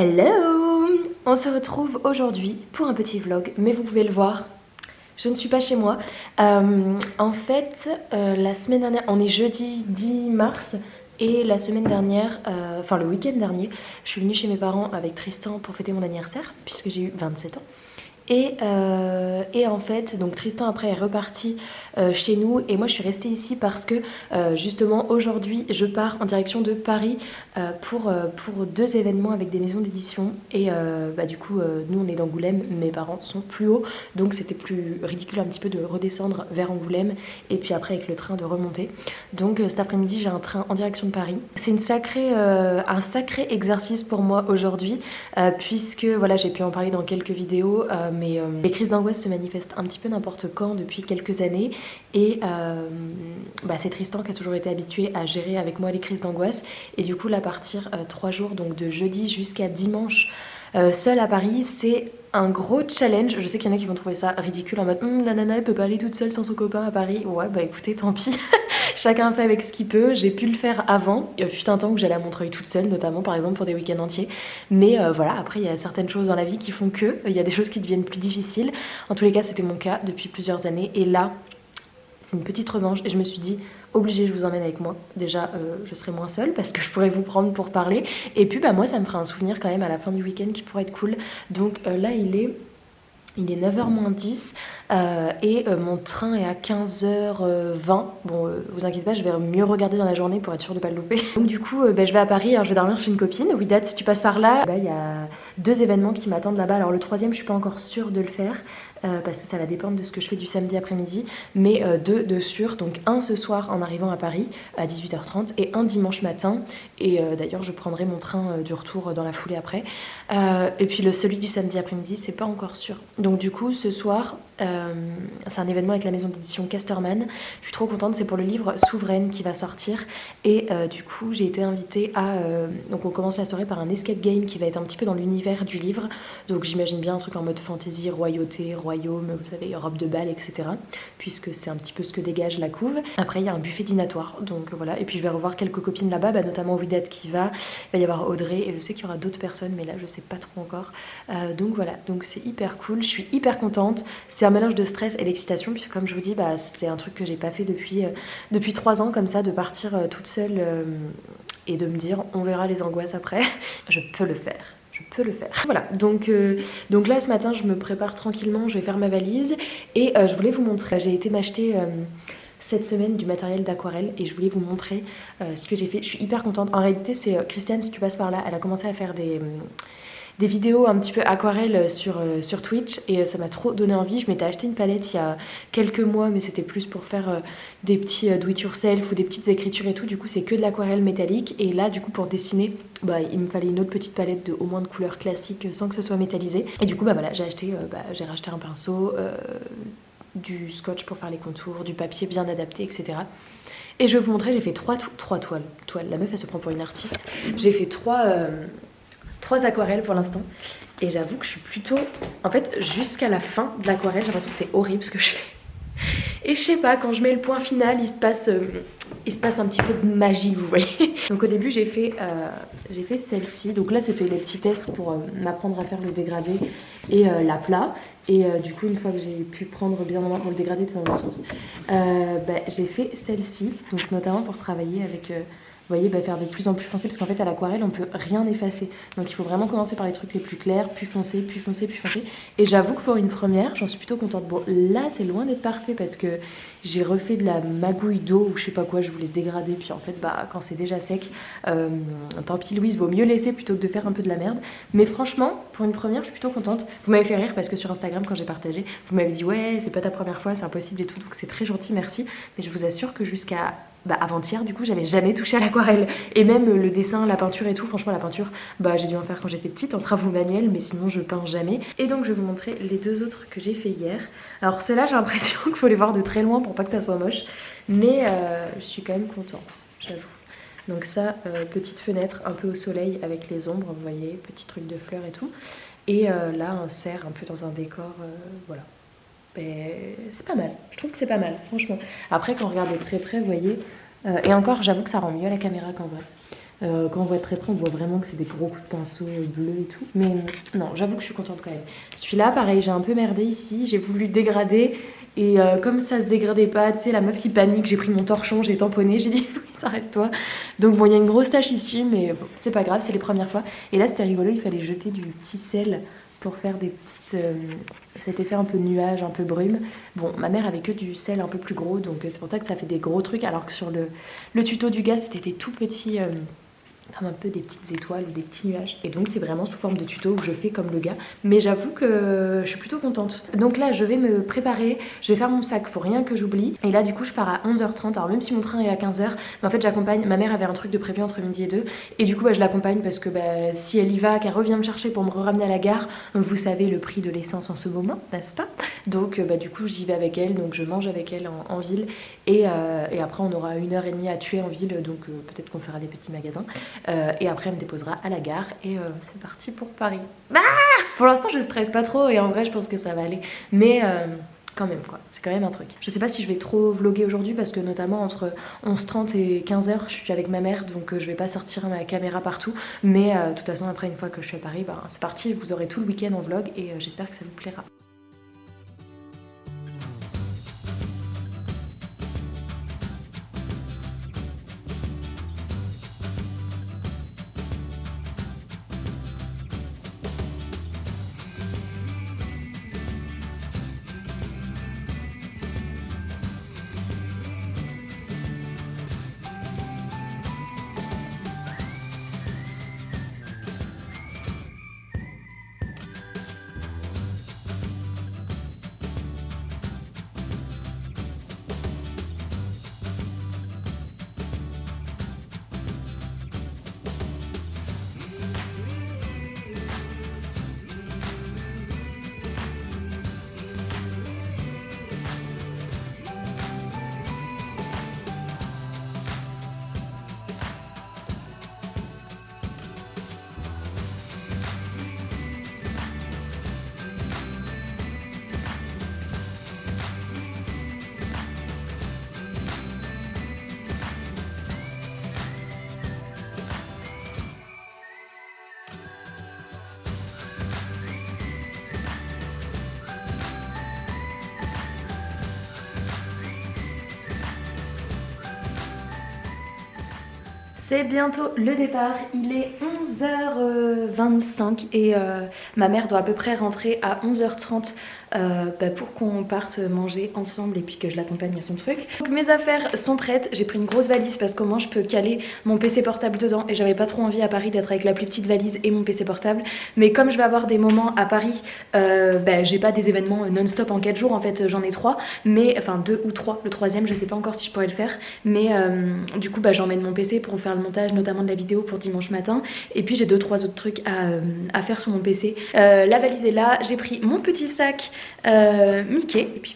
Hello! On se retrouve aujourd'hui pour un petit vlog, mais vous pouvez le voir, je ne suis pas chez moi. En fait, la semaine dernière, on est jeudi 10 mars, et la semaine dernière, enfin le week-end dernier, je suis venue chez mes parents avec Tristan pour fêter mon anniversaire, puisque j'ai eu 27 ans. Et en fait, donc Tristan après est reparti chez nous et moi je suis restée ici parce que justement aujourd'hui je pars en direction de Paris pour deux événements avec des maisons d'édition et du coup nous on est d'Angoulême, mes parents sont plus hauts donc c'était plus ridicule un petit peu de redescendre vers Angoulême et puis après avec le train de remonter. Donc cet après-midi j'ai un train en direction de Paris. C'est un sacré exercice pour moi aujourd'hui puisque voilà j'ai pu en parler dans quelques vidéos mais les crises d'angoisse se manifestent un petit peu n'importe quand depuis quelques années et c'est Tristan qui a toujours été habitué à gérer avec moi les crises d'angoisse et du coup là partir 3 jours donc de jeudi jusqu'à dimanche seule à Paris c'est un gros challenge. Je sais qu'il y en a qui vont trouver ça ridicule en mode la nana elle peut pas aller toute seule sans son copain à Paris. Ouais bah écoutez tant pis. Chacun fait avec ce qu'il peut. J'ai pu le faire avant. Fut un temps que j'allais à Montreuil toute seule, notamment par exemple pour des week-ends entiers. Mais voilà, après il y a certaines choses dans la vie qui font que il y a des choses qui deviennent plus difficiles. En tous les cas, c'était mon cas depuis plusieurs années. Et là, c'est une petite revanche. Et je me suis dit, obligée, je vous emmène avec moi. Déjà, je serai moins seule parce que je pourrais vous prendre pour parler. Et puis, moi, ça me fera un souvenir quand même à la fin du week-end qui pourrait être cool. Donc là, il est 9h moins 10 et mon train est à 15h20. Bon, vous inquiétez pas, je vais mieux regarder dans la journée pour être sûre de pas le louper. Donc du coup, je vais à Paris, alors je vais dormir chez une copine. Oui, date, si tu passes par là, il y a 2 événements qui m'attendent là-bas. Alors le troisième, je suis pas encore sûre de le faire. Parce que ça va dépendre de ce que je fais du samedi après-midi, mais 2 de sûr, donc un ce soir en arrivant à Paris à 18h30 et un dimanche matin, et d'ailleurs je prendrai mon train du retour dans la foulée après, et puis celui du samedi après-midi c'est pas encore sûr. Donc du coup ce soir c'est un événement avec la maison d'édition Casterman, je suis trop contente, c'est pour le livre Souveraine qui va sortir, et du coup j'ai été invitée à, donc on commence la soirée par un escape game qui va être un petit peu dans l'univers du livre, donc j'imagine bien un truc en mode fantasy, royauté, royaume, vous savez, robe de bal, etc. Puisque c'est un petit peu ce que dégage la couve. Après, il y a un buffet dînatoire, donc voilà. Et puis je vais revoir quelques copines là-bas, notamment Widat qui va. Il va y avoir Audrey, et je sais qu'il y aura d'autres personnes, mais là, je sais pas trop encore. Donc voilà, donc c'est hyper cool. Je suis hyper contente. C'est un mélange de stress et d'excitation, puisque comme je vous dis, c'est un truc que j'ai pas fait depuis 3 ans, comme ça, de partir toute seule et de me dire, on verra les angoisses après. Je peux le faire. Je peux le faire. Voilà, donc là ce matin je me prépare tranquillement, je vais faire ma valise et je voulais vous montrer, j'ai été m'acheter cette semaine du matériel d'aquarelle et je voulais vous montrer ce que j'ai fait. Je suis hyper contente. En réalité c'est Christiane, si tu passes par là, elle a commencé à faire des vidéos un petit peu aquarelle sur Twitch et ça m'a trop donné envie. Je m'étais acheté une palette il y a quelques mois, mais c'était plus pour faire des petits do it yourself ou des petites écritures et tout. Du coup c'est que de l'aquarelle métallique et là du coup pour dessiner il me fallait une autre petite palette de au moins de couleurs classiques sans que ce soit métallisé. Et du coup voilà, j'ai racheté un pinceau, du scotch pour faire les contours, du papier bien adapté, etc. Et je vais vous montrer, j'ai fait 3 toiles. La meuf elle se prend pour une artiste. J'ai fait 3 aquarelles pour l'instant et j'avoue que je suis plutôt, en fait jusqu'à la fin de l'aquarelle j'ai l'impression que c'est horrible ce que je fais et je sais pas, quand je mets le point final il se passe un petit peu de magie, vous voyez. Donc au début j'ai fait celle-ci, donc là c'était les petits tests pour m'apprendre à faire le dégradé et l'aplat. Et du coup une fois que j'ai pu prendre bien en main pour le dégradé, c'est dans le sens, j'ai fait celle-ci, donc notamment pour travailler avec vous voyez, faire de plus en plus foncé, parce qu'en fait à l'aquarelle on peut rien effacer, donc il faut vraiment commencer par les trucs les plus clairs, plus foncés, plus foncés, plus foncés. Et j'avoue que pour une première j'en suis plutôt contente. Bon là c'est loin d'être parfait parce que j'ai refait de la magouille d'eau ou je sais pas quoi, je voulais dégrader, puis en fait quand c'est déjà sec, tant pis Louise, vaut mieux laisser plutôt que de faire un peu de la merde. Mais franchement pour une première je suis plutôt contente. Vous m'avez fait rire parce que sur Instagram quand j'ai partagé, vous m'avez dit ouais c'est pas ta première fois, c'est impossible et tout, donc c'est très gentil, merci. Mais je vous assure que jusqu'à avant-hier du coup j'avais jamais touché à l'aquarelle et même le dessin, la peinture et tout, franchement la peinture j'ai dû en faire quand j'étais petite en travaux manuels, mais sinon je peins jamais. Et donc je vais vous montrer les 2 autres que j'ai fait hier. Alors ceux-là j'ai l'impression qu'il faut les voir de très loin pour pas que ça soit moche, mais je suis quand même contente, j'avoue. Donc ça, petite fenêtre un peu au soleil avec les ombres, vous voyez, petit truc de fleurs et tout. Et là un cerf un peu dans un décor, voilà. C'est pas mal, je trouve que c'est pas mal franchement. Après quand on regarde de très près vous voyez, et encore j'avoue que ça rend mieux à la caméra qu'en vrai. Quand on voit de très près, on voit vraiment que c'est des gros coups de pinceau bleus et tout. Mais non, j'avoue que je suis contente quand même. Celui-là, pareil, j'ai un peu merdé ici. J'ai voulu dégrader. Et comme ça se dégradait pas, tu sais, la meuf qui panique, j'ai pris mon torchon, j'ai tamponné, j'ai dit Louise, arrête-toi. Donc bon, il y a une grosse tache ici, mais bon, c'est pas grave, c'est les premières fois. Et là, c'était rigolo, il fallait jeter du petit sel pour faire des petites... cet effet un peu nuage, un peu brume. Bon, ma mère avait que du sel un peu plus gros, donc c'est pour ça que ça fait des gros trucs, alors que sur le tuto du gars, c'était des tout petits... comme un peu des petites étoiles ou des petits nuages. Et donc c'est vraiment sous forme de tuto où je fais comme le gars. Mais j'avoue que je suis plutôt contente. Donc là je vais me préparer, je vais faire mon sac, faut rien que j'oublie. Et là du coup je pars à 11h30. Alors même si mon train est à 15h, mais en fait j'accompagne, ma mère avait un truc de prévu entre midi et 2. Et du coup je l'accompagne parce que si elle y va, qu'elle revient me chercher pour me ramener à la gare, vous savez le prix de l'essence en ce moment, n'est-ce pas? Donc du coup j'y vais avec elle, donc je mange avec elle en ville. Et après on aura 1h30 à tuer en ville, donc peut-être qu'on fera des petits magasins. Et après elle me déposera à la gare et c'est parti pour Paris. Pour l'instant je stresse pas trop et en vrai je pense que ça va aller. Mais quand même quoi, c'est quand même un truc. Je sais pas si je vais trop vlogger aujourd'hui parce que notamment entre 11h30 et 15h je suis avec ma mère, donc je vais pas sortir ma caméra partout. Mais de toute façon après une fois que je suis à Paris, c'est parti, vous aurez tout le week-end en vlog et j'espère que ça vous plaira. C'est bientôt le départ, il est 11h25 et ma mère doit à peu près rentrer à 11h30 pour qu'on parte manger ensemble et puis que je l'accompagne à son truc. Donc mes affaires sont prêtes, j'ai pris une grosse valise parce qu'au moins je peux caler mon PC portable dedans et j'avais pas trop envie à Paris d'être avec la plus petite valise et mon PC portable. Mais comme je vais avoir des moments à Paris, j'ai pas des événements non-stop en 4 jours, en fait j'en ai 3, mais enfin 2 ou 3, le troisième je sais pas encore si je pourrais le faire, mais du coup j'emmène mon PC pour faire le montage notamment de la vidéo pour dimanche matin et puis j'ai 2-3 autres trucs à faire sur mon PC. La valise est là, j'ai pris mon petit sac Mickey et puis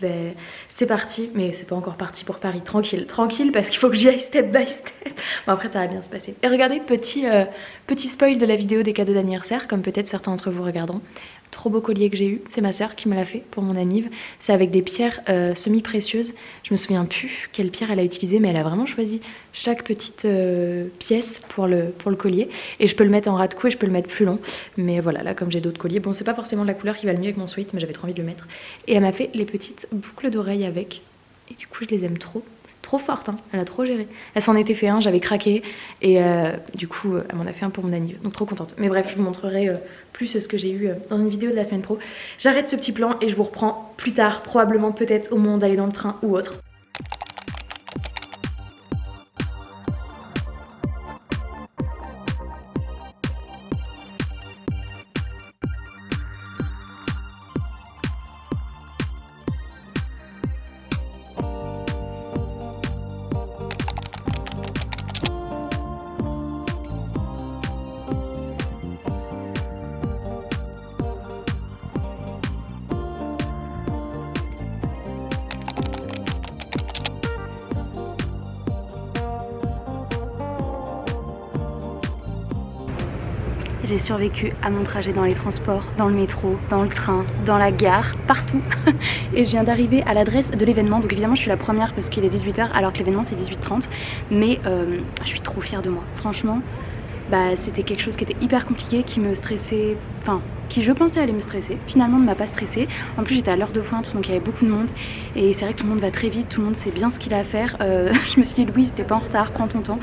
c'est parti, mais c'est pas encore parti pour Paris, tranquille parce qu'il faut que j'y aille step by step. Bon après ça va bien se passer. Et regardez, petit spoil de la vidéo des cadeaux d'anniversaire, comme peut-être certains d'entre vous regarderont. Trop beau collier que j'ai eu, c'est ma soeur qui me l'a fait pour mon anniv. C'est avec des pierres semi-précieuses. Je me souviens plus quelle pierre elle a utilisée, mais elle a vraiment choisi chaque petite pièce pour le collier. Et je peux le mettre en ras de cou et je peux le mettre plus long. Mais voilà, là comme j'ai d'autres colliers, bon c'est pas forcément la couleur qui va le mieux avec mon sweat, mais j'avais trop envie de le mettre. Et elle m'a fait les petites boucles d'oreilles avec. Et du coup je les aime trop. Trop forte, hein. Elle a trop géré. Elle s'en était fait un, j'avais craqué et du coup elle m'en a fait un pour mon anniv, donc trop contente. Mais bref, je vous montrerai plus ce que j'ai eu dans une vidéo de la semaine pro. J'arrête ce petit plan et je vous reprends plus tard, probablement peut-être au moment d'aller dans le train ou autre. J'ai survécu à mon trajet dans les transports, dans le métro, dans le train, dans la gare, partout. Et je viens d'arriver à l'adresse de l'événement. Donc évidemment je suis la première parce qu'il est 18h alors que l'événement c'est 18h30. Mais je suis trop fière de moi. Franchement, bah, c'était quelque chose qui était hyper compliqué, qui me stressait, enfin qui je pensais allait me stresser, finalement ne m'a pas stressée. En plus j'étais à l'heure de pointe donc il y avait beaucoup de monde et c'est vrai que tout le monde va très vite, tout le monde sait bien ce qu'il a à faire. Je me suis dit Louise t'es pas en retard, prends ton temps.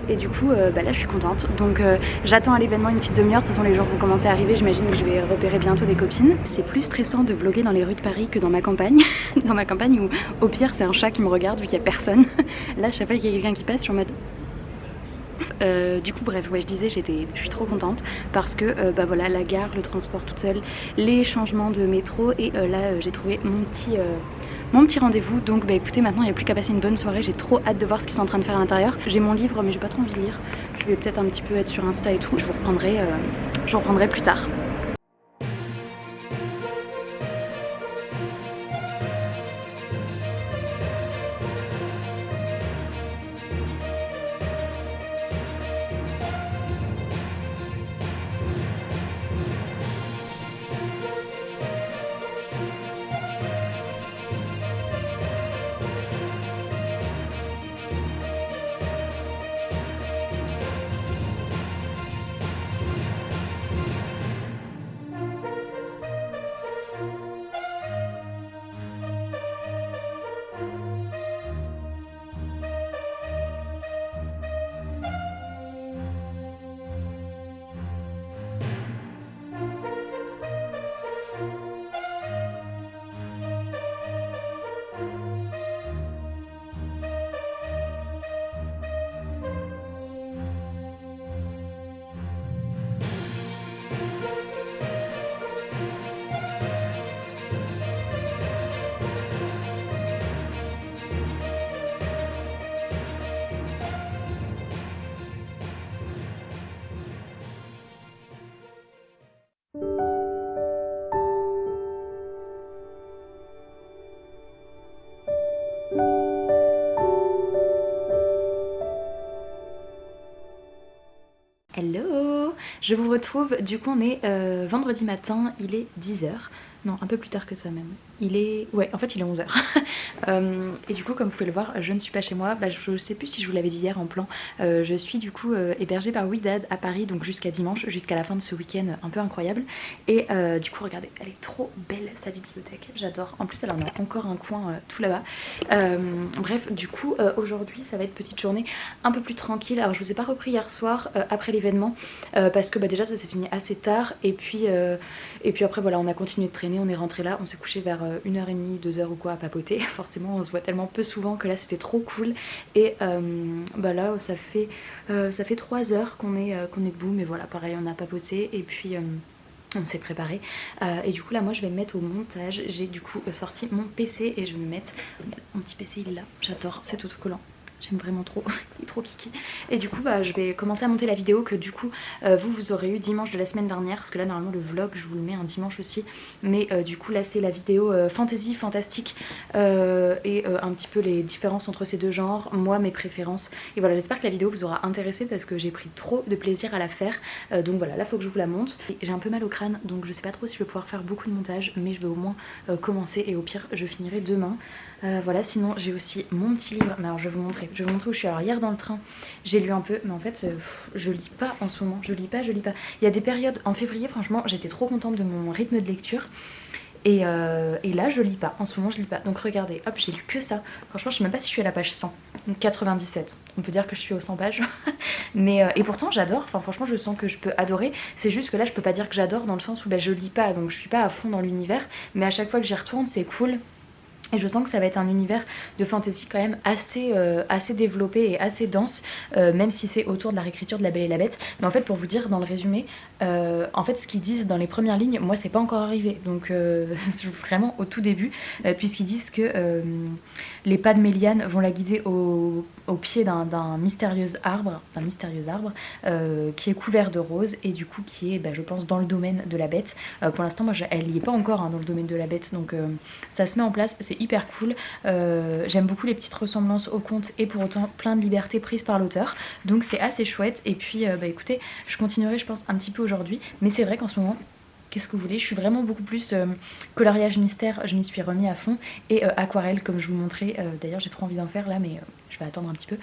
Et du coup bah là je suis contente. Donc j'attends à l'événement une petite demi-heure, de toute façon les gens vont commencer à arriver, j'imagine que je vais repérer bientôt des copines. C'est plus stressant de vlogger dans les rues de Paris que dans ma campagne. Dans ma campagne où au pire c'est un chat qui me regarde vu qu'il y a personne. Là chaque fois qu'il y a quelqu'un qui passe je suis en mode... du coup bref, ouais, je disais je suis trop contente parce que bah voilà, la gare, le transport toute seule, les changements de métro et là j'ai trouvé mon petit rendez-vous. Donc bah écoutez, maintenant il n'y a plus qu'à passer une bonne soirée, j'ai trop hâte de voir ce qu'ils sont en train de faire à l'intérieur. J'ai mon livre mais j'ai pas trop envie de lire, je vais peut-être un petit peu être sur Insta et tout, je vous reprendrai plus tard. Hello, je vous retrouve, du coup on est vendredi matin, il est 10 h. Non, un peu plus tard que ça même. Il est... Ouais, en fait il est 11 h. Et du coup comme vous pouvez le voir, je ne suis pas chez moi. Bah, je sais plus si je vous l'avais dit hier en plan. Je suis du coup hébergée par Ouidad à Paris, donc jusqu'à dimanche, jusqu'à la fin de ce week-end un peu incroyable. Et du coup regardez, elle est trop belle sa bibliothèque, j'adore. En plus elle en a encore un coin tout là-bas. Bref, du coup aujourd'hui ça va être petite journée un peu plus tranquille. Alors je vous ai pas repris hier soir après l'événement parce que bah, déjà ça s'est fini assez tard et puis après voilà, on a continué de traîner, on est rentré là, on s'est couché vers 1h30, 2h ou quoi à papoter. Forcément on se voit tellement peu souvent que là c'était trop cool. Et bah là ça fait 3 heures qu'on est debout, mais voilà pareil on a papoté et puis on s'est préparé et du coup là moi je vais me mettre au montage. J'ai du coup sorti mon PC et je vais me mettre... Mon petit PC il est là, j'adore, c'est tout collant. J'aime vraiment trop, il est trop kiki. Et du coup bah, je vais commencer à monter la vidéo que du coup vous aurez eu dimanche de la semaine dernière. Parce que là normalement le vlog je vous le mets un dimanche aussi. Mais du coup là c'est la vidéo fantasy, fantastique et un petit peu les différences entre ces deux genres. Moi mes préférences. Et voilà, j'espère que la vidéo vous aura intéressé parce que j'ai pris trop de plaisir à la faire. Donc voilà, là faut que je vous la monte. J'ai un peu mal au crâne donc je sais pas trop si je vais pouvoir faire beaucoup de montage. Mais je vais au moins commencer et au pire je finirai demain. Voilà, sinon j'ai aussi mon petit livre. Mais alors je vais vous montrer où je suis. Alors hier dans le train j'ai lu un peu, mais en fait je lis pas en ce moment, je lis pas. Il y a des périodes, en février franchement j'étais trop contente de mon rythme de lecture. Et là je lis pas, en ce moment je lis pas. Donc regardez, hop j'ai lu que ça. Franchement je sais même pas si je suis à la page 100, donc 97. On peut dire que je suis aux 100 pages. Mais et pourtant j'adore, enfin franchement je sens que je peux adorer. C'est juste que là je peux pas dire que j'adore dans le sens où bah, je lis pas, donc je suis pas à fond dans l'univers. Mais à chaque fois que j'y retourne c'est cool. Et je sens que ça va être un univers de fantasy quand même assez développé et assez dense, même si c'est autour de la réécriture de La Belle et la Bête. Mais en fait pour vous dire dans le résumé, en fait ce qu'ils disent dans les premières lignes, moi c'est pas encore arrivé. Donc vraiment au tout début, puisqu'ils disent que les pas de Méliane vont la guider au pied d'un mystérieux arbre, qui est couvert de roses et du coup qui est bah, je pense dans le domaine de la bête. Pour l'instant moi elle y est pas encore hein, dans le domaine de la bête, donc ça se met en place, c'est hyper cool. J'aime beaucoup les petites ressemblances au conte et pour autant plein de libertés prises par l'auteur, donc c'est assez chouette. Et puis bah écoutez, je continuerai je pense un petit peu aujourd'hui, mais c'est vrai qu'en ce moment qu'est-ce que vous voulez, je suis vraiment beaucoup plus coloriage mystère, je m'y suis remis à fond, et aquarelle comme je vous montrais. D'ailleurs j'ai trop envie d'en faire là mais je vais attendre un petit peu.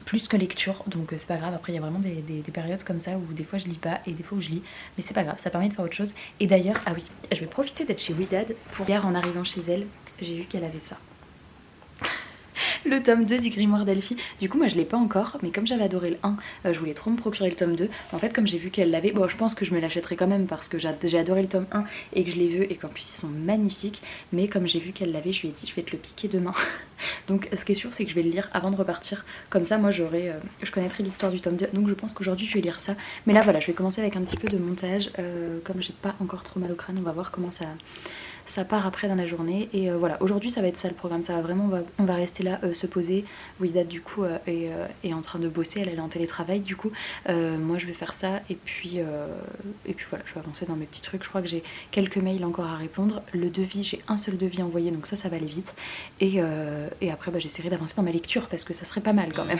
plus que lecture, donc c'est pas grave. Après il y a vraiment des périodes comme ça où des fois je lis pas et des fois où je lis, mais c'est pas grave, ça permet de faire autre chose. Et d'ailleurs, ah oui, je vais profiter d'être chez Widad pour hier en arrivant chez elle, j'ai vu qu'elle avait ça. Le tome 2 du Grimoire d'Elphie. Du coup moi je l'ai pas encore, mais comme j'avais adoré le 1, je voulais trop me procurer le tome 2. En fait comme j'ai vu qu'elle l'avait, bon je pense que je me l'achèterai quand même parce que j'ai adoré le tome 1 et que je l'ai vu et qu'en plus ils sont magnifiques. Mais comme j'ai vu qu'elle l'avait, je lui ai dit je vais te le piquer demain. Donc ce qui est sûr c'est que je vais le lire avant de repartir. Comme ça moi je connaîtrai l'histoire du tome 2. Donc je pense qu'aujourd'hui je vais lire ça. Mais là voilà, je vais commencer avec un petit peu de montage. Comme j'ai pas encore trop mal au crâne, on va voir comment ça part après dans la journée. Et voilà, aujourd'hui ça va être ça le programme, ça va vraiment, on va rester là, se poser. Widad du coup est en train de bosser, elle est en télétravail du coup. Moi je vais faire ça et puis voilà, je vais avancer dans mes petits trucs. Je crois que j'ai quelques mails encore à répondre. Le devis, j'ai un seul devis envoyé, donc ça va aller vite. Et après j'essaierai d'avancer dans ma lecture parce que ça serait pas mal quand même.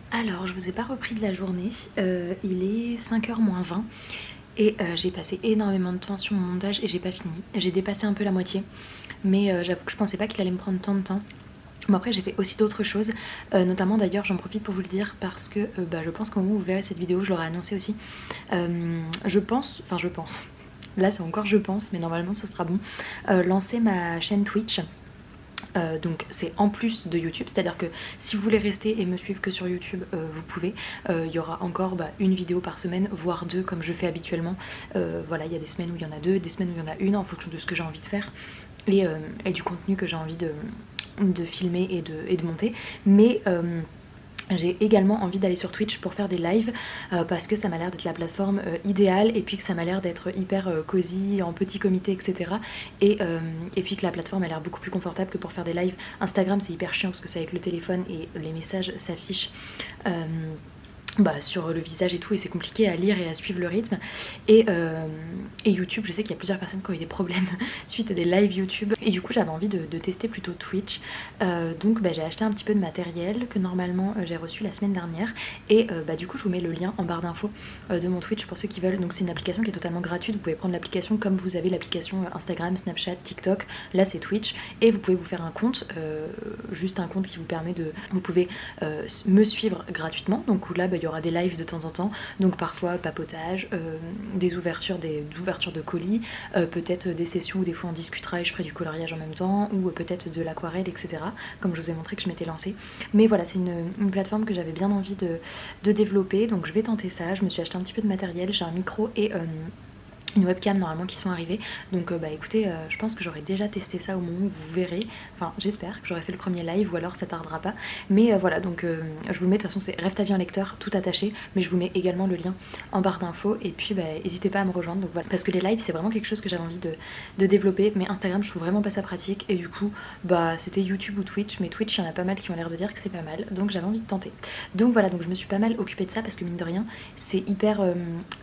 Alors je vous ai pas repris de la journée, il est 5h moins 20 et j'ai passé énormément de temps sur mon montage et j'ai pas fini. J'ai dépassé un peu la moitié, mais j'avoue que je pensais pas qu'il allait me prendre tant de temps. Bon après j'ai fait aussi d'autres choses, notamment d'ailleurs j'en profite pour vous le dire parce que je pense qu'au moment où vous verrez cette vidéo je l'aurai annoncé aussi. Je pense, là c'est encore je pense mais normalement ça sera bon, lancer ma chaîne Twitch. Donc c'est en plus de YouTube, c'est à dire que si vous voulez rester et me suivre que sur YouTube, vous pouvez. Il y aura encore une vidéo par semaine, voire deux comme je fais habituellement. Voilà, il y a des semaines où il y en a deux, des semaines où il y en a une en fonction de ce que j'ai envie de faire et du contenu que j'ai envie de filmer et de monter. Mais j'ai également envie d'aller sur Twitch pour faire des lives parce que ça m'a l'air d'être la plateforme idéale et puis que ça m'a l'air d'être hyper cosy, en petit comité, etc. Et puis que la plateforme a l'air beaucoup plus confortable que pour faire des lives. Instagram c'est hyper chiant parce que c'est avec le téléphone et les messages s'affichent sur le visage et tout et c'est compliqué à lire et à suivre le rythme et YouTube, je sais qu'il y a plusieurs personnes qui ont eu des problèmes suite à des lives YouTube et du coup j'avais envie de tester plutôt Twitch, donc j'ai acheté un petit peu de matériel que normalement j'ai reçu la semaine dernière et du coup je vous mets le lien en barre d'infos de mon Twitch pour ceux qui veulent. Donc c'est une application qui est totalement gratuite, vous pouvez prendre l'application comme vous avez l'application Instagram, Snapchat, TikTok, là c'est Twitch et vous pouvez vous faire un compte, juste un compte qui vous permet vous pouvez me suivre gratuitement, donc là il y aura des lives de temps en temps, donc parfois papotage, des ouvertures de colis, peut-être des sessions où des fois on discutera et je ferai du coloriage en même temps, ou peut-être de l'aquarelle, etc. Comme je vous ai montré que je m'étais lancée. Mais voilà, c'est une plateforme que j'avais bien envie de développer, donc je vais tenter ça. Je me suis acheté un petit peu de matériel, j'ai un micro et une webcam normalement qui sont arrivées, donc écoutez, je pense que j'aurais déjà testé ça au moment où vous verrez, enfin j'espère que j'aurai fait le premier live ou alors ça tardera pas, mais voilà, donc je vous le mets, de toute façon c'est Rêve ta vie en lecteur tout attaché, mais je vous mets également le lien en barre d'infos et puis n'hésitez pas à me rejoindre, donc voilà, parce que les lives c'est vraiment quelque chose que j'avais envie de développer, mais Instagram je trouve vraiment pas ça pratique et du coup c'était YouTube ou Twitch, mais Twitch il y en a pas mal qui ont l'air de dire que c'est pas mal, donc j'avais envie de tenter. Donc voilà, donc je me suis pas mal occupée de ça parce que mine de rien c'est hyper,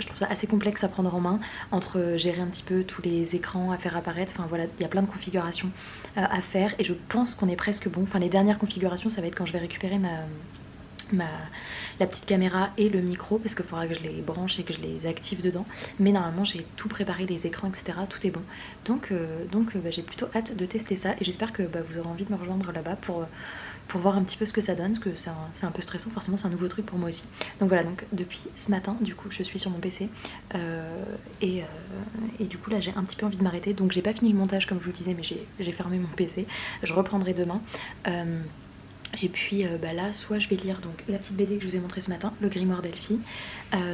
je trouve ça assez complexe à prendre en main, entre gérer un petit peu tous les écrans à faire apparaître, enfin voilà, il y a plein de configurations à faire et je pense qu'on est presque bon. Enfin les dernières configurations ça va être quand je vais récupérer la petite caméra et le micro parce qu'il faudra que je les branche et que je les active dedans, mais normalement j'ai tout préparé, les écrans etc, tout est bon, donc j'ai plutôt hâte de tester ça et j'espère que vous aurez envie de me rejoindre là-bas pour voir un petit peu ce que ça donne, parce que c'est un peu stressant, forcément c'est un nouveau truc pour moi aussi. Donc voilà, donc depuis ce matin du coup je suis sur mon PC et du coup là j'ai un petit peu envie de m'arrêter, donc j'ai pas fini le montage comme je vous le disais, mais j'ai fermé mon PC, je reprendrai demain. Et puis là, soit je vais lire donc la petite BD que je vous ai montrée ce matin, le grimoire d'Elphie,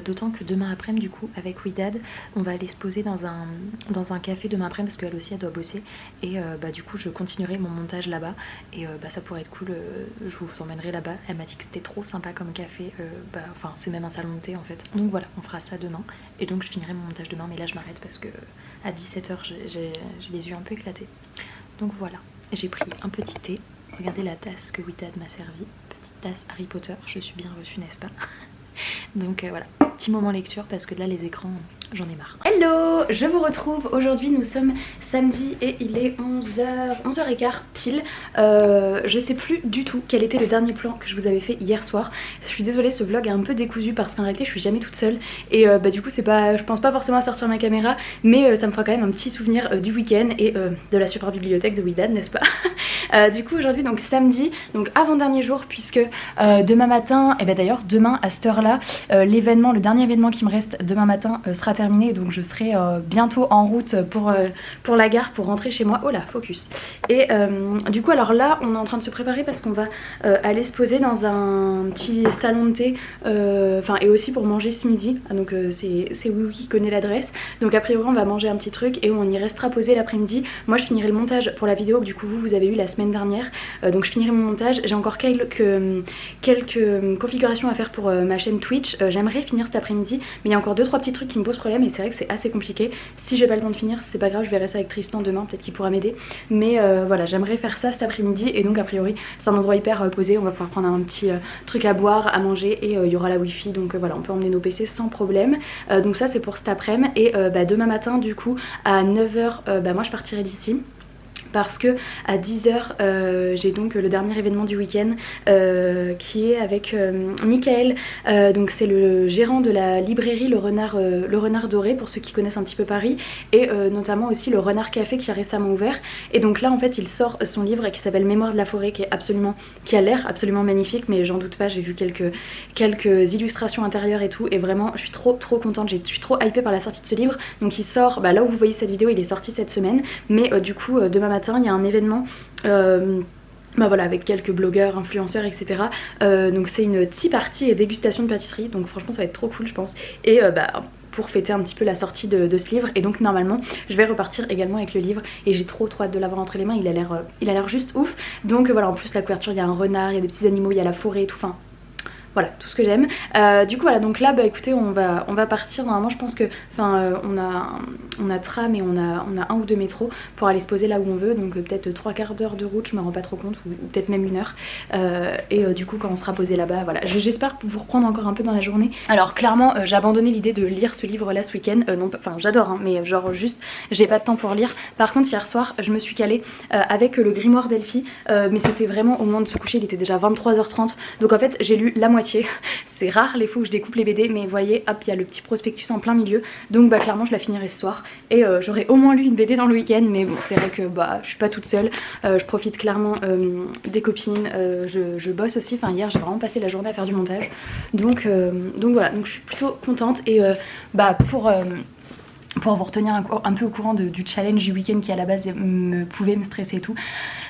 d'autant que demain après-midi, du coup, avec Widad, on va aller se poser dans un café demain après-midi parce qu'elle aussi, elle doit bosser. Et du coup, je continuerai mon montage là-bas. Et ça pourrait être cool, je vous emmènerai là-bas. Elle m'a dit que c'était trop sympa comme café, enfin, c'est même un salon de thé en fait. Donc voilà, on fera ça demain. Et donc, je finirai mon montage demain, mais là, je m'arrête parce que à 17 h, j'ai les yeux un peu éclatés. Donc voilà, j'ai pris un petit thé. Regardez la tasse que Widad m'a servi, petite tasse Harry Potter, je suis bien reçue n'est-ce pas? Donc voilà, petit moment lecture parce que là les écrans, j'en ai marre. Hello, je vous retrouve, aujourd'hui nous sommes samedi et il est 11h15 pile. Je sais plus du tout quel était le dernier plan que je vous avais fait hier soir. Je suis désolée, ce vlog est un peu décousu parce qu'en réalité je suis jamais toute seule. Et du coup c'est pas, je pense pas forcément à sortir ma caméra, mais ça me fera quand même un petit souvenir du week-end et de la super bibliothèque de Widad, n'est-ce pas? Du coup aujourd'hui donc samedi, donc avant-dernier jour puisque demain matin, et d'ailleurs demain à cette heure là, l'événement, le dernier événement qui me reste demain matin sera terminé, donc je serai bientôt en route pour la gare pour rentrer chez moi. Oh là, focus. Et du coup alors là on est en train de se préparer parce qu'on va aller se poser dans un petit salon de thé, et aussi pour manger ce midi. Donc c'est Oui qui connaît l'adresse, donc a priori on va manger un petit truc et on y restera posé l'après-midi. Moi je finirai le montage pour la vidéo que du coup vous avez eu la semaine dernière, donc je finirai mon montage. J'ai encore quelques configurations à faire pour ma chaîne Twitch. J'aimerais finir cet après-midi, mais il y a encore 2-3 petits trucs qui me posent problème et c'est vrai que c'est assez compliqué. Si j'ai pas le temps de finir, c'est pas grave, je verrai ça avec Tristan demain, peut-être qu'il pourra m'aider. Mais voilà, j'aimerais faire ça cet après-midi et donc a priori c'est un endroit hyper posé, on va pouvoir prendre un petit truc à boire, à manger et il y aura la wifi, donc voilà, on peut emmener nos PC sans problème. Donc ça c'est pour cet après-midi et demain matin du coup à 9 h moi je partirai d'ici. Parce que à 10 h j'ai donc le dernier événement du week-end qui est avec Michael, donc c'est le gérant de la librairie le Renard Doré pour ceux qui connaissent un petit peu Paris, et notamment aussi le Renard Café qui a récemment ouvert. Et donc là en fait il sort son livre qui s'appelle Mémoire de la forêt, qui a l'air absolument magnifique, mais j'en doute pas, j'ai vu quelques illustrations intérieures et tout, et vraiment je suis trop contente, je suis trop hypée par la sortie de ce livre. Donc il sort, là où vous voyez cette vidéo il est sorti cette semaine, mais du coup demain matin il y a un événement voilà, avec quelques blogueurs, influenceurs, etc. Donc c'est une tea party et dégustation de pâtisserie, donc franchement ça va être trop cool je pense. Et pour fêter un petit peu la sortie de ce livre, et donc normalement je vais repartir également avec le livre et j'ai trop hâte de l'avoir entre les mains, il a l'air juste ouf. Donc voilà, en plus la couverture, il y a un renard, il y a des petits animaux, il y a la forêt et tout, enfin voilà, tout ce que j'aime. Du coup voilà, donc là écoutez on va partir. Normalement je pense que on a tram et on a 1 ou 2 métros pour aller se poser là où on veut, donc peut-être 3/4 d'heure de route, je me rends pas trop compte, ou peut-être même 1 heure. Du coup quand on sera posé là-bas, voilà, j'espère vous reprendre encore un peu dans la journée. Alors clairement j'ai abandonné l'idée de lire ce livre là ce week-end, j'adore mais genre juste j'ai pas de temps pour lire. Par contre hier soir je me suis calée avec le grimoire d'Elphie, mais c'était vraiment au moment de se coucher, il était déjà 23 h 30, donc en fait j'ai lu la moitié. C'est rare les fois où je découpe les BD, mais vous voyez, hop, il y a le petit prospectus en plein milieu, donc clairement je la finirai ce soir et j'aurai au moins lu une BD dans le week-end. Mais bon, c'est vrai que je suis pas toute seule, je profite clairement des copines, je bosse aussi, hier j'ai vraiment passé la journée à faire du montage, donc voilà, donc je suis plutôt contente. Et pour vous retenir un peu au courant du challenge du week-end qui à la base pouvait me stresser et tout,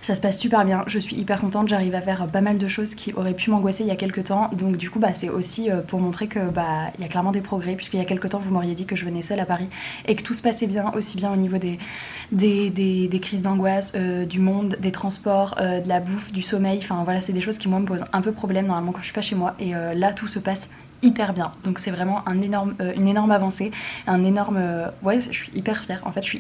ça se passe super bien, je suis hyper contente, j'arrive à faire pas mal de choses qui auraient pu m'angoisser il y a quelques temps. Donc du coup c'est aussi pour montrer que il y a clairement des progrès, puisqu'il y a quelques temps vous m'auriez dit que je venais seule à Paris et que tout se passait bien, aussi bien au niveau des crises d'angoisse, du monde, des transports, de la bouffe, du sommeil, voilà, c'est des choses qui moi me posent un peu problème normalement quand je suis pas chez moi, et là tout se passe hyper bien, donc c'est vraiment une énorme avancée, ouais, je suis hyper fière, en fait je suis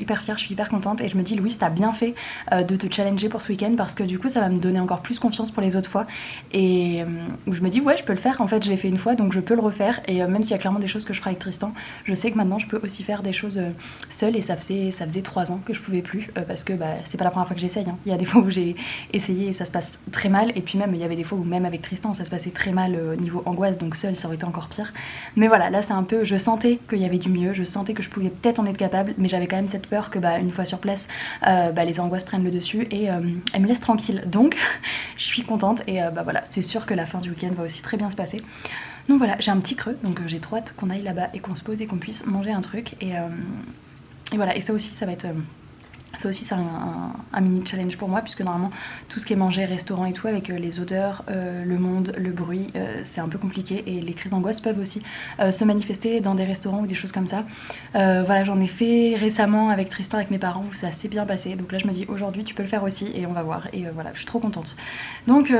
hyper contente, et je me dis Louise t'as bien fait de te challenger pour ce week-end, parce que du coup ça va me donner encore plus confiance pour les autres fois, et où je me dis ouais je peux le faire, en fait je l'ai fait une fois donc je peux le refaire, et même s'il y a clairement des choses que je ferai avec Tristan, je sais que maintenant je peux aussi faire des choses seule, et ça faisait 3 ans que je pouvais plus, parce que c'est pas la première fois que j'essaye, il y a des fois où j'ai essayé et ça se passe très mal, et puis même il y avait des fois où même avec Tristan ça se passait très mal niveau angoisse, donc seule ça aurait été encore pire. Mais voilà, là c'est un peu, je sentais qu'il y avait du mieux, je sentais que je pouvais peut-être en être capable, mais j'avais quand même cette peur que une fois sur place, les angoisses prennent le dessus et elles me laissent tranquille. Donc je suis contente et voilà, c'est sûr que la fin du week-end va aussi très bien se passer. Donc voilà, j'ai un petit creux, donc j'ai trop hâte qu'on aille là-bas et qu'on se pose et qu'on puisse manger un truc. Et voilà, et ça aussi, ça va être... Ça aussi c'est un mini challenge pour moi puisque normalement tout ce qui est manger, restaurant et tout avec les odeurs, le monde, le bruit, c'est un peu compliqué et les crises d'angoisse peuvent aussi se manifester dans des restaurants ou des choses comme ça. Voilà, j'en ai fait récemment avec Tristan, avec mes parents où ça s'est bien passé, donc là je me dis aujourd'hui tu peux le faire aussi et on va voir et voilà, je suis trop contente. Donc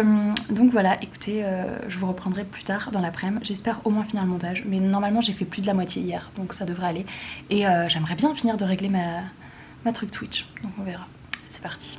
voilà, écoutez, je vous reprendrai plus tard dans l'après-midi, j'espère au moins finir le montage, mais normalement j'ai fait plus de la moitié hier donc ça devrait aller et j'aimerais bien finir de régler ma truc Twitch, donc on verra. C'est parti.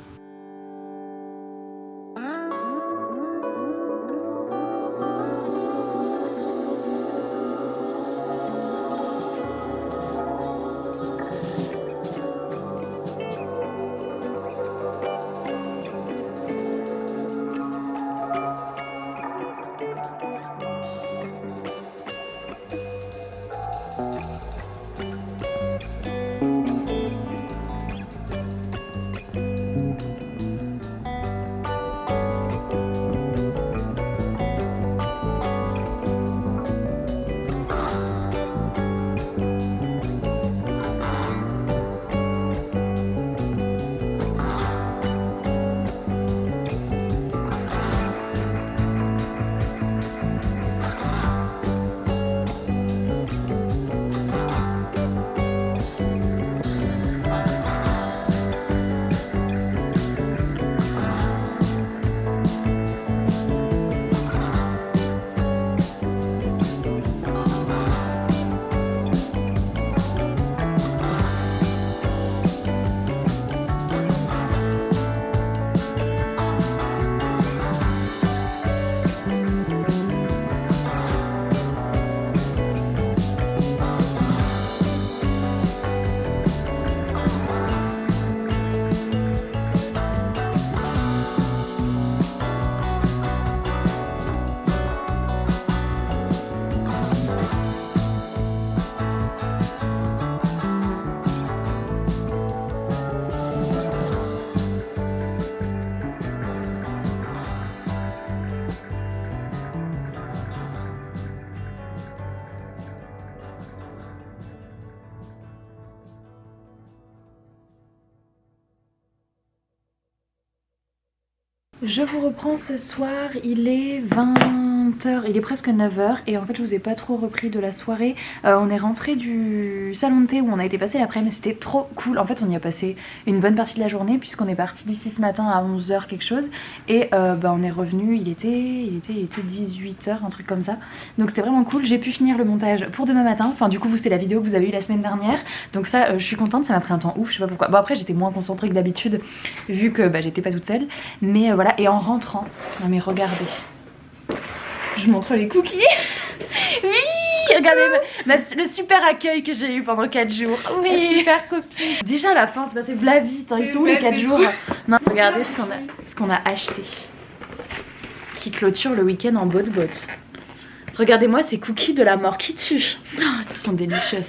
Je vous reprends ce soir, il est 20h, il est presque 9h et en fait je vous ai pas trop repris de la soirée. On est rentré du salon de thé où on a été passer l'après-midi, c'était trop cool. En fait on y a passé une bonne partie de la journée puisqu'on est parti d'ici ce matin à 11h quelque chose et on est revenu, il était 18h, un truc comme ça. Donc c'était vraiment cool, j'ai pu finir le montage pour demain matin. Enfin du coup vous c'est la vidéo que vous avez eue la semaine dernière. Donc ça je suis contente, ça m'a pris un temps ouf, je sais pas pourquoi. Bon après j'étais moins concentrée que d'habitude vu que j'étais pas toute seule. Mais voilà, et en rentrant, non mais regardez, je vous montre les cookies. Oui, regardez le super accueil que j'ai eu pendant 4 jours. Oui, super copine. Déjà à la fin, c'est passé v'là vite, hein. Ils sont où les 4 jours? Non, regardez ce qu'on a acheté. Qui clôture le week-end en botte. Regardez-moi ces cookies de la mort qui tue. Oh, ils sont délicieuses.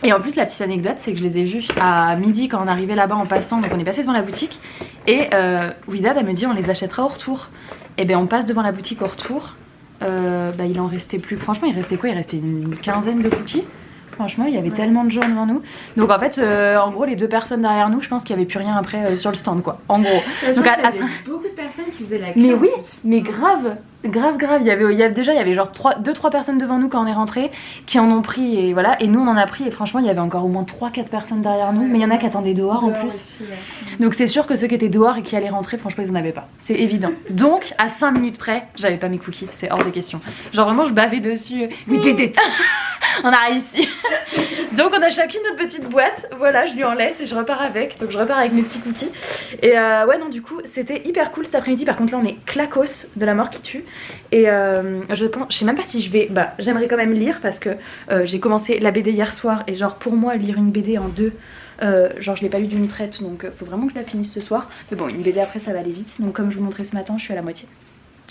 Et en plus la petite anecdote c'est que je les ai vus à midi quand on arrivait là-bas en passant. Donc on est passé devant la boutique et Widad elle me dit on les achètera au retour. Et bien on passe devant la boutique au retour. Il en restait plus. Franchement il restait quoi? Il restait une quinzaine de cookies. Franchement il y avait tellement de gens devant nous. Donc en fait en gros les 2 personnes derrière nous je pense qu'il n'y avait plus rien après sur le stand quoi. En gros. Donc il y avait beaucoup de personnes qui faisaient la queue. Mais oui, mais grave. Il y avait genre 2-3 personnes devant nous quand on est rentré qui en ont pris et voilà. Et nous on en a pris et franchement il y avait encore au moins 3-4 personnes derrière nous. Mais il y en a qui attendaient dehors en plus aussi, ouais. Donc c'est sûr que ceux qui étaient dehors et qui allaient rentrer franchement ils en avaient pas. C'est évident. Donc à 5 minutes près j'avais pas mes cookies, c'était hors de question. Genre vraiment je bavais dessus. We did it. On a réussi. Donc on a chacune notre petite boîte. Voilà je lui en laisse et je repars avec. Donc je repars avec mes petits cookies. Et ouais non du coup c'était hyper cool cet après-midi. Par contre là on est clacos de la mort qui tue. Et je sais même pas si je vais... j'aimerais quand même lire parce que j'ai commencé la BD hier soir. Et genre pour moi lire une BD en 2... genre je l'ai pas lu d'une traite donc faut vraiment que je la finisse ce soir. Mais bon une BD après ça va aller vite. Donc comme je vous montrais ce matin je suis à la moitié.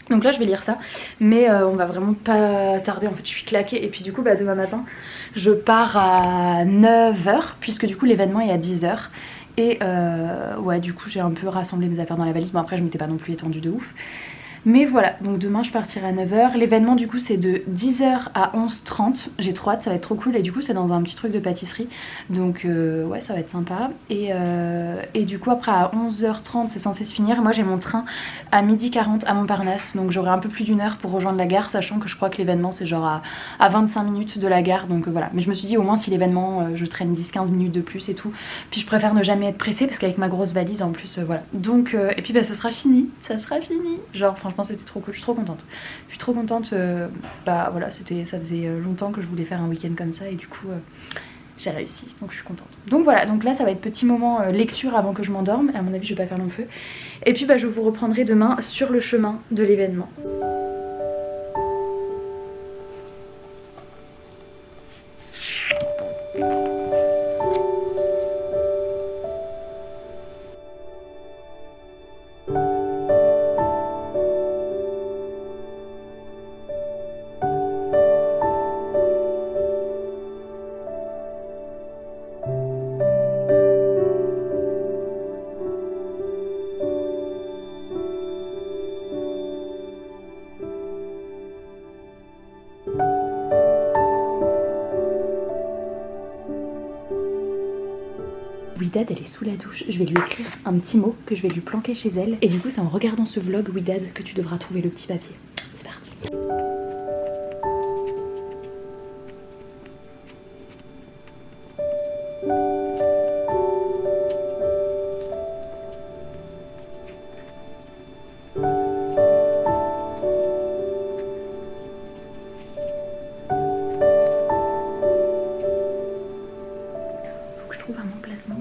Donc là je vais lire ça, mais on va vraiment pas tarder, en fait je suis claquée. Et puis du coup bah, demain matin je pars à 9h, puisque du coup l'événement est à 10h. Et ouais du coup j'ai un peu rassemblé mes affaires dans la valise, bon après je m'étais pas non plus étendue de ouf. Mais voilà, donc demain je partirai à 9h. L'événement du coup c'est de 10h à 11h30. J'ai trop hâte, ça va être trop cool. Et du coup c'est dans un petit truc de pâtisserie. Donc ouais ça va être sympa. Et du coup après à 11h30 c'est censé se finir. Moi j'ai mon train à 12h40 à Montparnasse. Donc j'aurai un peu plus d'1 heure pour rejoindre la gare. Sachant que je crois que l'événement c'est genre à 25 minutes de la gare. Donc voilà. Mais je me suis dit au moins si l'événement je traîne 10-15 minutes de plus et tout. Puis je préfère ne jamais être pressée parce qu'avec ma grosse valise en plus voilà. Donc et puis bah ce sera fini. Ça sera fini. Genre franchement c'était trop cool, je suis trop contente. Je suis trop contente, bah voilà, ça faisait longtemps que je voulais faire un week-end comme ça et du coup j'ai réussi, donc je suis contente. Donc voilà, donc là ça va être petit moment lecture avant que je m'endorme, à mon avis je vais pas faire long feu. Et puis bah je vous reprendrai demain sur le chemin de l'événement. Widad elle est sous la douche, je vais lui écrire un petit mot que je vais lui planquer chez elle. Et du coup c'est en regardant ce vlog Widad que tu devras trouver le petit papier. C'est parti.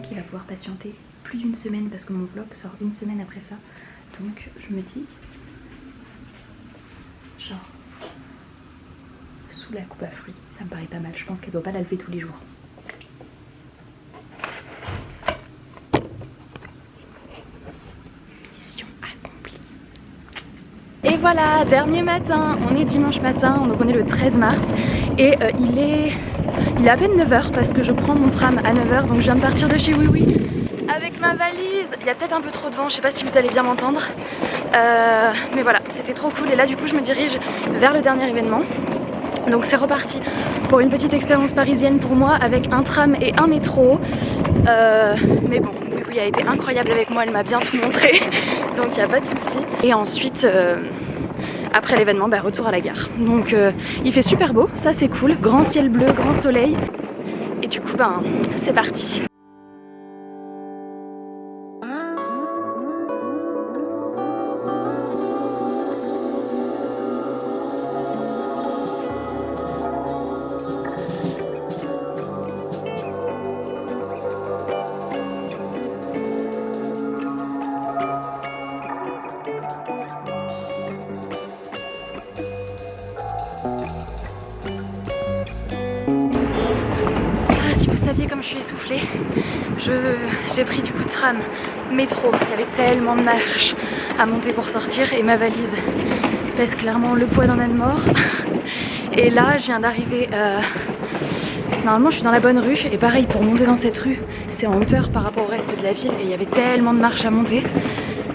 Qui va pouvoir patienter plus d'1 semaine parce que mon vlog sort 1 semaine après ça. Donc je me dis genre sous la coupe à fruits, ça me paraît pas mal. Je pense qu'elle doit pas la lever tous les jours. Mission accomplie. Et voilà, dernier matin, on est dimanche matin, donc on est le 13 mars et il est à peine 9h parce que je prends mon tram à 9h, donc je viens de partir de chez Oui Oui avec ma valise. Il y a peut-être un peu trop de vent, je sais pas si vous allez bien m'entendre, mais voilà, c'était trop cool. Et là du coup je me dirige vers le dernier événement. Donc c'est reparti pour une petite expérience parisienne pour moi avec un tram et un métro. Mais bon, Oui Oui a été incroyable avec moi, elle m'a bien tout montré, donc il n'y a pas de souci. Et ensuite après l'événement, bah, retour à la gare. Donc il fait super beau, ça c'est cool, grand ciel bleu, grand soleil. Et du coup ben c'est parti. Comme je suis essoufflée, j'ai pris du coup tram, métro, il y avait tellement de marches à monter pour sortir et ma valise pèse clairement le poids d'un âne mort. Et là je viens d'arriver, normalement je suis dans la bonne rue et pareil pour monter dans cette rue c'est en hauteur par rapport au reste de la ville et il y avait tellement de marches à monter,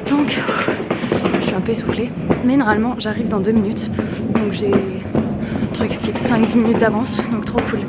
donc je suis un peu essoufflée, mais normalement j'arrive dans 2 minutes, donc j'ai un truc style 5-10 minutes d'avance, donc trop cool.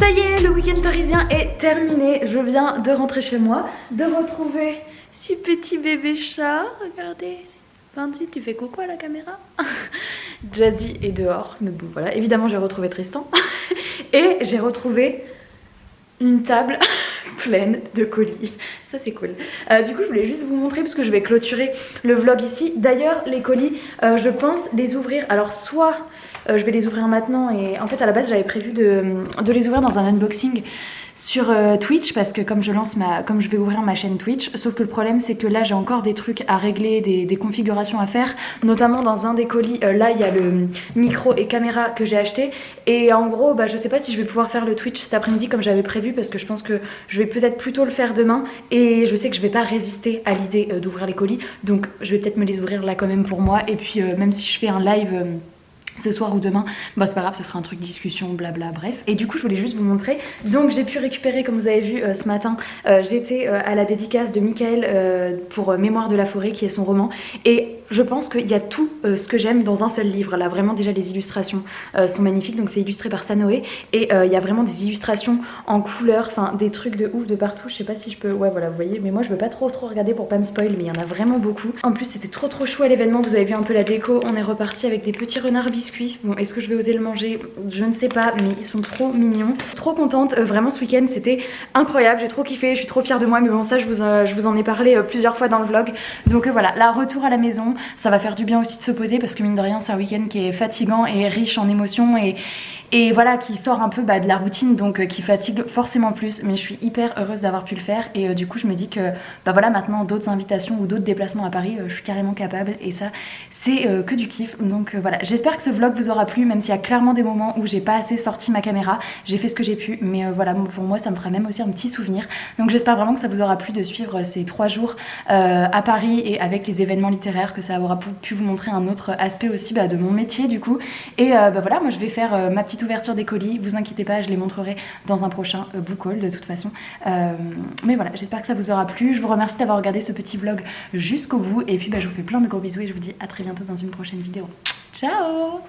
Ça y est, le week-end parisien est terminé. Je viens de rentrer chez moi, de retrouver ce petit bébé chat. Regardez. Fancy, tu fais coucou à la caméra. Jazzy est dehors, mais bon voilà. Évidemment, j'ai retrouvé Tristan. Et j'ai retrouvé une table pleine de colis. Ça c'est cool. Du coup je voulais juste vous montrer parce que je vais clôturer le vlog ici. D'ailleurs les colis je pense les ouvrir. Alors soit je vais les ouvrir maintenant et en fait à la base j'avais prévu de les ouvrir dans un unboxing sur Twitch parce que comme je vais ouvrir ma chaîne Twitch, sauf que le problème c'est que là j'ai encore des trucs à régler, des configurations à faire, notamment dans un des colis, là il y a le micro et caméra que j'ai acheté et en gros bah, je sais pas si je vais pouvoir faire le Twitch cet après-midi comme j'avais prévu parce que je pense que je vais peut-être plutôt le faire demain et je sais que je vais pas résister à l'idée d'ouvrir les colis, donc je vais peut-être me les ouvrir là quand même pour moi et puis même si je fais un live ce soir ou demain, bah c'est pas grave, ce sera un truc discussion, blabla, bref. Et du coup je voulais juste vous montrer, donc j'ai pu récupérer comme vous avez vu ce matin, j'étais à la dédicace de Michael pour Mémoire de la forêt qui est son roman et je pense qu'il y a tout ce que j'aime dans un seul livre. Là vraiment déjà les illustrations sont magnifiques, donc c'est illustré par Sanoé et il y a vraiment des illustrations en couleur, enfin des trucs de ouf de partout. Je sais pas si je peux, ouais voilà vous voyez, mais moi je veux pas trop regarder pour pas me spoil, mais il y en a vraiment beaucoup. En plus c'était trop chou à l'événement, vous avez vu un peu la déco, on est reparti avec des petits renards biscuits. Bon, est-ce que je vais oser le manger? Je ne sais pas, mais ils sont trop mignons. Trop contente, vraiment ce week-end c'était incroyable, j'ai trop kiffé, je suis trop fière de moi, mais bon ça je vous en ai parlé plusieurs fois dans le vlog. Donc voilà, là retour à la maison, ça va faire du bien aussi de se poser parce que mine de rien c'est un week-end qui est fatigant et riche en émotions et voilà, qui sort un peu de la routine, donc qui fatigue forcément plus, mais je suis hyper heureuse d'avoir pu le faire et du coup je me dis que bah voilà, maintenant d'autres invitations ou d'autres déplacements à Paris, je suis carrément capable et ça c'est que du kiff. Donc voilà, j'espère que ce vlog vous aura plu, même s'il y a clairement des moments où j'ai pas assez sorti ma caméra, j'ai fait ce que j'ai pu, mais voilà, pour moi ça me fera même aussi un petit souvenir. Donc j'espère vraiment que ça vous aura plu de suivre ces 3 jours à Paris et avec les événements littéraires, que ça aura pu vous montrer un autre aspect aussi de mon métier du coup. Et bah voilà, moi je vais faire ma petite ouverture des colis, vous inquiétez pas, je les montrerai dans un prochain book haul de toute façon. Mais voilà, j'espère que ça vous aura plu, je vous remercie d'avoir regardé ce petit vlog jusqu'au bout et puis bah, je vous fais plein de gros bisous et je vous dis à très bientôt dans une prochaine vidéo. Ciao!